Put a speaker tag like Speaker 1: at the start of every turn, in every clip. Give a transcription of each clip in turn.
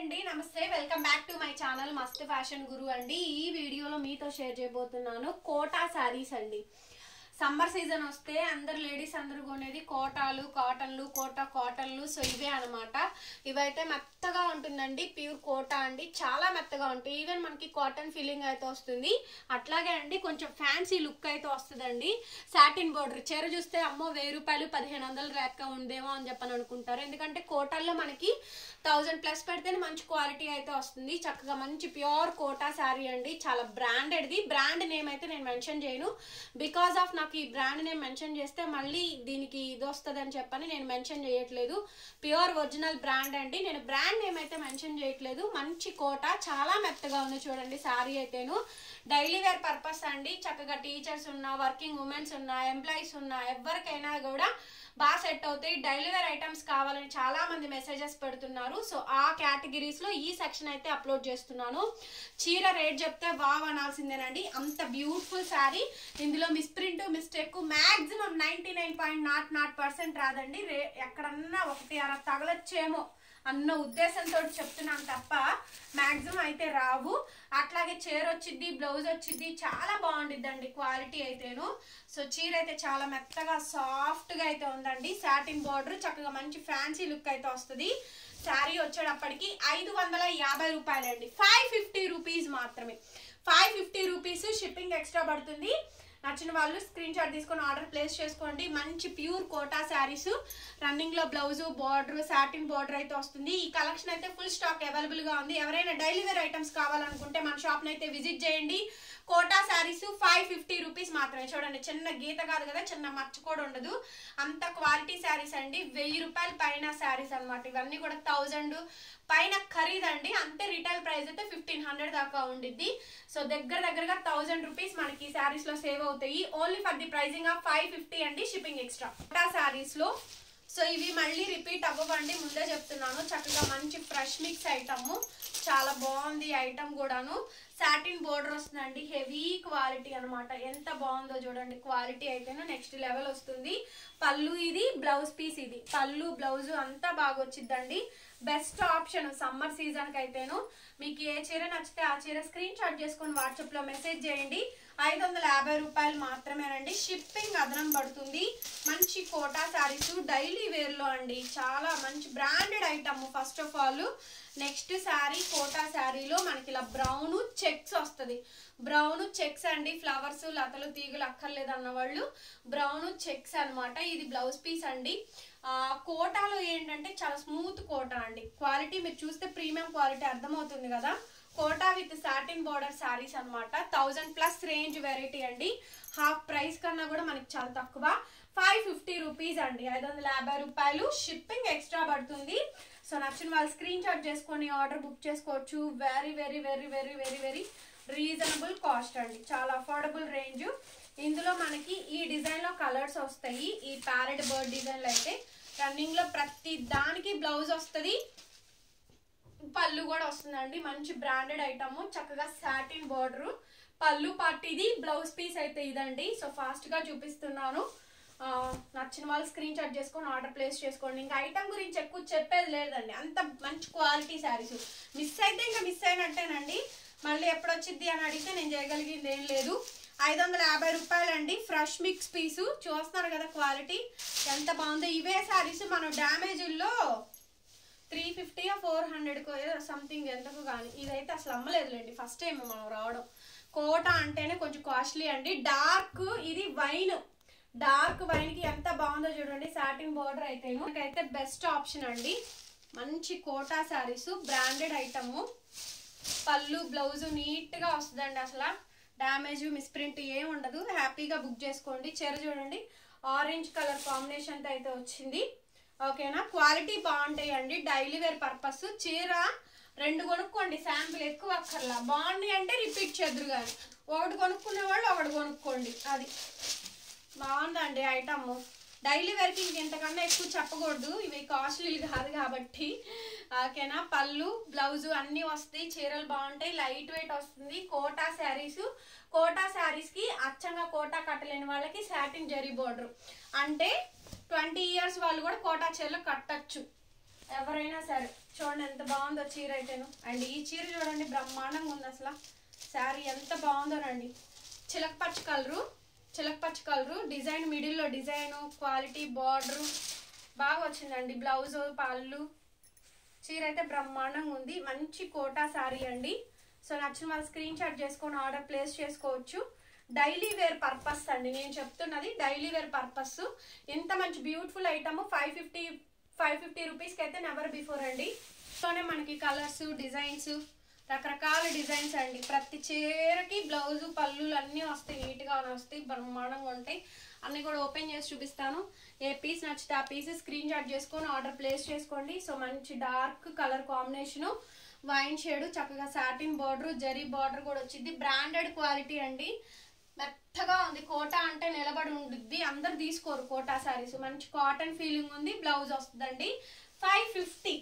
Speaker 1: అండి నమస్తే welcome back to my channel మస్త్ ఫ్యాషన్ గురు అండి. ఈ వీడియోలో మీతో షేర్ చేయబోతున్నాను కోటా సారీస్ అండి. సమ్మర్ సీజన్ వస్తే అందరు లేడీస్ అందరూ కొనేది కోటాలు కాటన్లు కాటన్లు. సో ఇవే అనమాట. ఇవైతే మెత్తగా ఉంటుందండి, ప్యూర్ కోటా అండి, చాలా మెత్తగా ఉంటాయి. ఈవెన్ మనకి కాటన్ ఫీలింగ్ అయితే వస్తుంది. అట్లాగే అండి కొంచెం ఫ్యాన్సీ లుక్ అయితే వస్తుందండి. సాటిన్ బోర్డర్ చీర చూస్తే అమ్మో 1000 రూపాయలు 1500 రేట్ ఉందేమో అని చెప్పని అనుకుంటారు. ఎందుకంటే కోటాల్లో మనకి 1000+ పెడితేనే మంచి క్వాలిటీ అయితే వస్తుంది. చక్కగా మంచి ప్యూర్ కోటా శారీ అండి, చాలా బ్రాండెడ్ది. బ్రాండ్ నేమ్ అయితే నేను మెన్షన్ చేయను, బికాస్ ఆఫ్ నాకు ఈ బ్రాండ్ నేమ్ మెన్షన్ చేస్తే మళ్ళీ దీనికి ఇది వస్తుంది అని చెప్పని నేను మెన్షన్ చేయట్లేదు. ప్యూర్ ఒరిజినల్ బ్రాండ్ అండి, నేను బ్రాండ్ నేమ్ అయితే మెన్షన్ చేయట్లేదు. మంచి కోటా, చాలా మెత్తగా ఉంది చూడండి శారీ అయితేను. డైలీ వేర్ పర్పస్ అండి, చక్కగా టీచర్స్ ఉన్నా, వర్కింగ్ ఉమెన్స్ ఉన్నా, ఎంప్లాయీస్ ఉన్నా, ఎవరికైనా కూడా బాగా సెట్ అవుతాయి. డైలీ వేర్ ఐటమ్స్ కావాలని చాలా మంది మెసేజెస్ పెడుతున్నారు. సో ఆ కేటగిరీస్ లో ఈ సెక్షన్ అయితే అప్లోడ్ చేస్తున్నాను. చీర రేట్ చెప్తే వావ్ అనాల్సిందేనండి, అంత బ్యూటిఫుల్ శారీ. ఇందులో మిస్ప్రింట్ మిస్టేక్ మాక్సిమం 99.00% రాదండి. ఎక్కడన్నా ఒకటి అలా తగలచ్చేమో అన్న ఉద్దేశంతో చెప్తున్నాను తప్ప మాక్సిమం అయితే రావు. అట్లాగే చీర వచ్చింది, బ్లౌజ్ వచ్చింది, చాలా బాగుండిద్దండి క్వాలిటీ అయితేను. సో చీర అయితే చాలా మెత్తగా సాఫ్ట్ గా అయితే ఉందండి. సాటిన్ బార్డర్, చక్కగా మంచి ఫ్యాన్సీ లుక్ అయితే వస్తుంది. శారీ వచ్చేటప్పటికి 550 రూపాయలండి, 550 రూపీస్ మాత్రమే. 550 రూపీస్, షిప్పింగ్ ఎక్స్ట్రా పడుతుంది. నచ్చిన వాళ్ళు స్క్రీన్ షాట్ తీసుకొని ఆర్డర్ ప్లేస్ చేసుకోండి. మంచి ప్యూర్ కోటా శారీస్, రన్నింగ్ లో బ్లౌజ్ బార్డర్, సాటిన్ బార్డర్ అయితే వస్తుంది. ఈ కలెక్షన్ అయితే ఫుల్ స్టాక్ అవైలబుల్ గా ఉంది. ఎవరైనా డైలీ వేర్ ఐటమ్స్ కావాలనుకుంటే మన షాప్ అయితే విజిట్ చేయండి. కోటా శారీస్ 550 రూపీస్ మాత్రమే. చూడండి, చిన్న గీత కాదు కదా, చిన్న మచ్చ కూడా ఉండదు, అంత క్వాలిటీ శారీస్ అండి. 1000 రూపాయల పైన శారీస్ అనమాట. ఇవన్నీ కూడా 1000 పైన ఖరీదండి. అంతే రిటైల్ ప్రైస్ అయితే 1500 దాకా ఉండిద్ది. సో దగ్గరగా 1000 రూపీస్ మనకి శారీస్ లో సేవ్ అవుతాయి. Only for the pricing of 550 అండి, షిప్పింగ్ ఎక్స్ట్రా. కోటా శారీస్ లో సో ఇవి మళ్ళీ రిపీట్ అవ్వండి, ముందే చెప్తున్నాను. చక్కగా మంచి ఫ్రెష్ మిక్స్ ఐటమ్, చాలా బాగుంది ఐటమ్ కూడాను. సాటిన్ బోర్డర్ వస్తుందండి, హెవీ క్వాలిటీ అనమాట. ఎంత బాగుందో చూడండి, క్వాలిటీ అయితేనే నెక్స్ట్ లెవెల్ వస్తుంది. పళ్ళు ఇది, బ్లౌజ్ పీస్ ఇది. పళ్ళు బ్లౌజ్ అంతా బాగా వచ్చిద్దండి. బెస్ట్ ఆప్షన్ సమ్మర్ సీజన్ కి అయితేను. మీకు ఏ చీర నచ్చితే ఆ చీర స్క్రీన్ షాట్ చేసుకొని వాట్సాప్ లో మెసేజ్ చేయండి. 550 రూపాయలు మాత్రమేనండి, షిప్పింగ్ అదనం పడుతుంది. మంచి కోటా శారీస్ డైలీ వేర్ లో అండి, చాలా మంచి branded item. First of all next sari Kota శారీలో మనకి ఇలా బ్రౌన్ చెక్స్ వస్తుంది. బ్రౌన్ చెక్స్ అండి, ఫ్లవర్స్ లతలు తీగలు అక్కర్లేదు అన్న వాళ్ళు బ్రౌన్ చెక్స్ అనమాట. ఇది బ్లౌజ్ పీస్ అండి. కోటాలో ఏంటంటే చాలా స్మూత్ కోటా అండి. క్వాలిటీ మీరు చూస్తే ప్రీమియం క్వాలిటీ అర్థమవుతుంది కదా. Kota with satin border saris అనమాట. 1000+ రేంజ్ వెరైటీ అండి. హాఫ్ ప్రైస్ కన్నా కూడా మనకి చాలా తక్కువ. 550 రూపీస్ అండి, 550 రూపాయలు, షిప్పింగ్ ఎక్స్ట్రా పడుతుంది. సో నచ్చిన వాళ్ళు స్క్రీన్ షాట్ చేసుకొని ఆర్డర్ బుక్ చేసుకోవచ్చు. Very very very very very very reasonable cost అండి, చాలా అఫోర్డబుల్ రేంజ్. ఇందులో మనకి ఈ డిజైన్ లో కలర్స్ వస్తాయి. ఈ ప్యారెట్ బర్డ్ డిజైన్లో అయితే రన్నింగ్ లో ప్రతి దానికి బ్లౌజ్ వస్తుంది, పళ్ళు కూడా వస్తుందండి. మంచి బ్రాండెడ్ ఐటమ్, చక్కగా సాటిన్ బోర్డర్, పళ్ళు పార్ట్ ఇది, బ్లౌజ్ పీస్ అయితే ఇదండి. సో ఫాస్ట్ గా చూపిస్తున్నాను. నచ్చిన వాళ్ళు స్క్రీన్ షాట్ చేసుకొని ఆర్డర్ ప్లేస్ చేసుకోండి. ఇంకా ఐటమ్ గురించి ఎక్కువ చెప్పేది లేదండి, అంత మంచి క్వాలిటీ శారీస్. మిస్ అయితే ఇంకా మిస్ అయినట్టేనండి. మళ్ళీ ఎప్పుడు వచ్చింది అని అడిగితే నేను చేయగలిగింది ఏం లేదు. 550 రూపాయలండి, ఫ్రెష్ మిక్స్ పీసు. చూస్తున్నారు కదా క్వాలిటీ ఎంత బాగుందో. ఇవే శారీస్ మనం డ్యామేజ్ల్లో 350 400 సంథింగ్ ఎంతకు కానీ, ఇదైతే అసలు అమ్మలేదులేండి, ఫస్ట్ టైం మనం రావడం. కోటా అంటేనే కొంచెం కాస్ట్లీ అండి. డార్క్ ఇది వైన్, డార్క్ వైన్ కి ఎంత బాగుందో చూడండి. సాటిన్ బోర్డర్ అయితే బెస్ట్ ఆప్షన్ అండి. మంచి కోటా శారీస్, బ్రాండెడ్ ఐటమ్. పళ్ళు బ్లౌజ్ నీట్ గా వస్తుందండి, అసలు డ్యామేజ్ మిస్ప్రింట్ ఏం ఉండదు. హ్యాపీగా బుక్ చేసుకోండి. చీర చూడండి, ఆరెంజ్ కలర్ కాంబినేషన్ అయితే వచ్చింది. ఓకేనా, క్వాలిటీ బాగుంటాయి అండి. డైలీ వేర్ పర్పస్ చీర 2 కొనుక్కోండి, శాంపుల్ ఎక్కువ అక్కర్లా. బాగుంది అంటే రిపీట్ చేద్దరు కానీ, ఒకటి కొనుక్కునే వాళ్ళు ఒకటి కొనుక్కోండి. అది బాగుందండి ఐటమ్. డైలీ వేర్కి ఇంతకన్నా ఎక్కువ చెప్పకూడదు, ఇవి కాస్ట్లీ కాదు కాబట్టి. ఓకేనా, పళ్ళు బ్లౌజ్ అన్ని వస్తాయి. చీరలు బాగుంటాయి, లైట్ వెయిట్ వస్తుంది. కోటా శారీస్, కోటా శారీస్ కి అచ్చంగా కోటా కట్టలేని వాళ్ళకి సాటిన్ జరీ బోర్డర్ అంటే 20 ఇయర్స్ వాళ్ళు కూడా కోటా చీరలు కట్టచ్చు ఎవరైనా సరే. చూడండి ఎంత బాగుందో చీర అయితేను. అండ్ ఈ చీర చూడండి బ్రహ్మాండంగా ఉంది అసలు. శారీ ఎంత బాగుందోనండి. చిలకపచ్చ కలరు డిజైన్, మిడిల్లో డిజైను, క్వాలిటీ, బార్డరు బాగా వచ్చిందండి. బ్లౌజ్, పళ్ళు, చీర అయితే బ్రహ్మాండంగా ఉంది. మంచి కోటా శారీ అండి. సో నచ్చిన వాళ్ళు స్క్రీన్ షాట్ చేసుకొని ఆర్డర్ ప్లేస్ చేసుకోవచ్చు. డైలీ వేర్ పర్పస్ అండి, నేను చెప్తున్నది డైలీ వేర్ పర్పస్. ఇంత మంచి బ్యూటిఫుల్ ఐటమ్ 550 రూపీస్కి అయితే నెవర్ బిఫోర్ అండి. సోనే మనకి కలర్స్, డిజైన్స్, రకరకాల డిజైన్స్ అండి. ప్రతి చీరకి బ్లౌజు, పళ్ళులు అన్నీ వస్తాయి, నీట్గా వస్తాయి, బ్రహ్మాండంగా ఉంటాయి. అన్నీ కూడా ఓపెన్ చేసి చూపిస్తాను. ఏ పీస్ నచ్చితే ఆ పీస్ స్క్రీన్ షాట్ చేసుకొని ఆర్డర్ ప్లేస్ చేసుకోండి. సో మంచి dark colour combination, wine shade, చక్కగా సాటిన్ బార్డర్, జరీ బార్డర్ కూడా వచ్చింది. బ్రాండెడ్ క్వాలిటీ అండి, మెత్తగా ఉంది. కోటా అంటే నిలబడి ఉంటుంది, అందరు తీసుకోరు కోటా శారీస్. మంచి కాటన్ ఫీలింగ్ ఉంది. బ్లౌజ్ వస్తుందండి 550.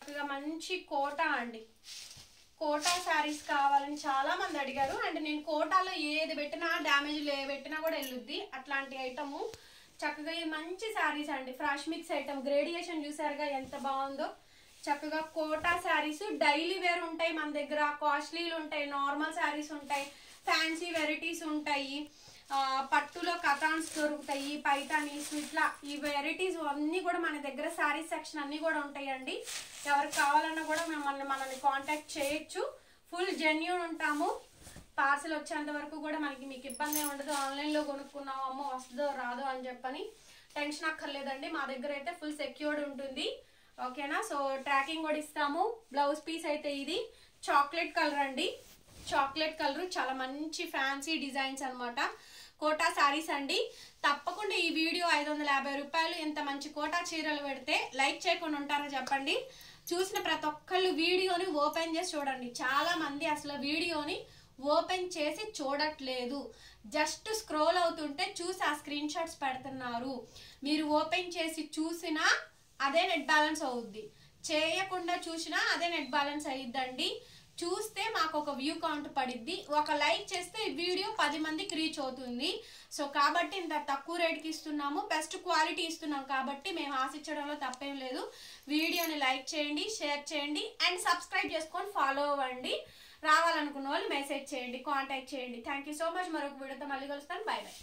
Speaker 1: చక్కగా మంచి కోటా అండి. కోటా శారీస్ కావాలని చాలా మంది అడిగారు. అండ్ నేను కోటాలో ఏది పెట్టినా డ్యామేజ్ పెట్టినా కూడా వెళ్ళుద్ది అట్లాంటి ఐటము. చక్కగా ఈ మంచి శారీస్ అండి. ఫ్రెష్ మిక్స్ ఐటమ్, గ్రేడియేషన్ చూసారుగా ఎంత బాగుందో. చక్కగా కోటా శారీస్ డైలీ వేర్ ఉంటాయి మన దగ్గర, కాస్ట్లీలు ఉంటాయి, నార్మల్ శారీస్ ఉంటాయి, ఫ్యాన్సీ వెరైటీస్ ఉంటాయి, పట్టులో కథాన్స్ దొరుకుతాయి, పైతానీస్, ఇట్లా ఈ వెరైటీస్ అన్నీ కూడా మన దగ్గర శారీస్ సెక్షన్ అన్నీ కూడా ఉంటాయండి. ఎవరికి కావాలన్నా కూడా మనల్ని కాంటాక్ట్ చేయొచ్చు. ఫుల్ జెన్యూన్ ఉంటాము. పార్సల్ వచ్చేంత వరకు కూడా మీకు ఇబ్బంది ఉండదు. ఆన్లైన్లో కొనుక్కున్నాము, అమ్మో వస్తుందో రాదో అని చెప్పని టెన్షన్ అక్కర్లేదండి. మా దగ్గర అయితే ఫుల్ సెక్యూర్డ్ ఉంటుంది. ఓకేనా? సో ట్రాకింగ్ కూడా ఇస్తాము. బ్లౌజ్ పీస్ అయితే ఇది చాక్లెట్ కలర్ అండి. చాక్లెట్ కలర్ చాలా మంచి ఫ్యాన్సీ డిజైన్స్ అనమాట. కోటా శారీస్ అండి. తప్పకుండా ఈ వీడియో 550 రూపాయలు. ఇంత మంచి కోటా చీరలు పెడితే లైక్ చేయకుండా ఉంటారో చెప్పండి. చూసిన ప్రతి ఒక్కళ్ళు వీడియోని ఓపెన్ చేసి చూడండి. చాలా మంది అసలు వీడియోని ఓపెన్ చేసి చూడట్లేదు, జస్ట్ స్క్రోల్ అవుతుంటే చూసి ఆ స్క్రీన్ షాట్స్ పెడుతున్నారు. మీరు ఓపెన్ చేసి చూసినా అదే నెట్ బ్యాలెన్స్ అవుద్ది, చేయకుండా చూసినా అదే నెట్ బ్యాలెన్స్ అయ్యిద్దండి. చూస్తే మాకు ఒక వ్యూ కౌంట్ పడిద్ది. ఒక లైక్ చేస్తే ఈ వీడియో 10 మందికి రీచ్ అవుతుంది. సో కాబట్టి ఇంత తక్కువ రేట్కి ఇస్తున్నాము, బెస్ట్ క్వాలిటీ ఇస్తున్నాం కాబట్టి మేము ఆశించడంలో తప్పేం లేదు. వీడియోని లైక్ చేయండి, షేర్ చేయండి అండ్ సబ్స్క్రైబ్ చేసుకొని ఫాలో అవ్వండి. రావాలనుకున్న వాళ్ళు మెసేజ్ చేయండి, కాంటాక్ట్ చేయండి. Thank you so much. మరొక వీడియోతో మళ్ళీ కలుస్తాను. By by.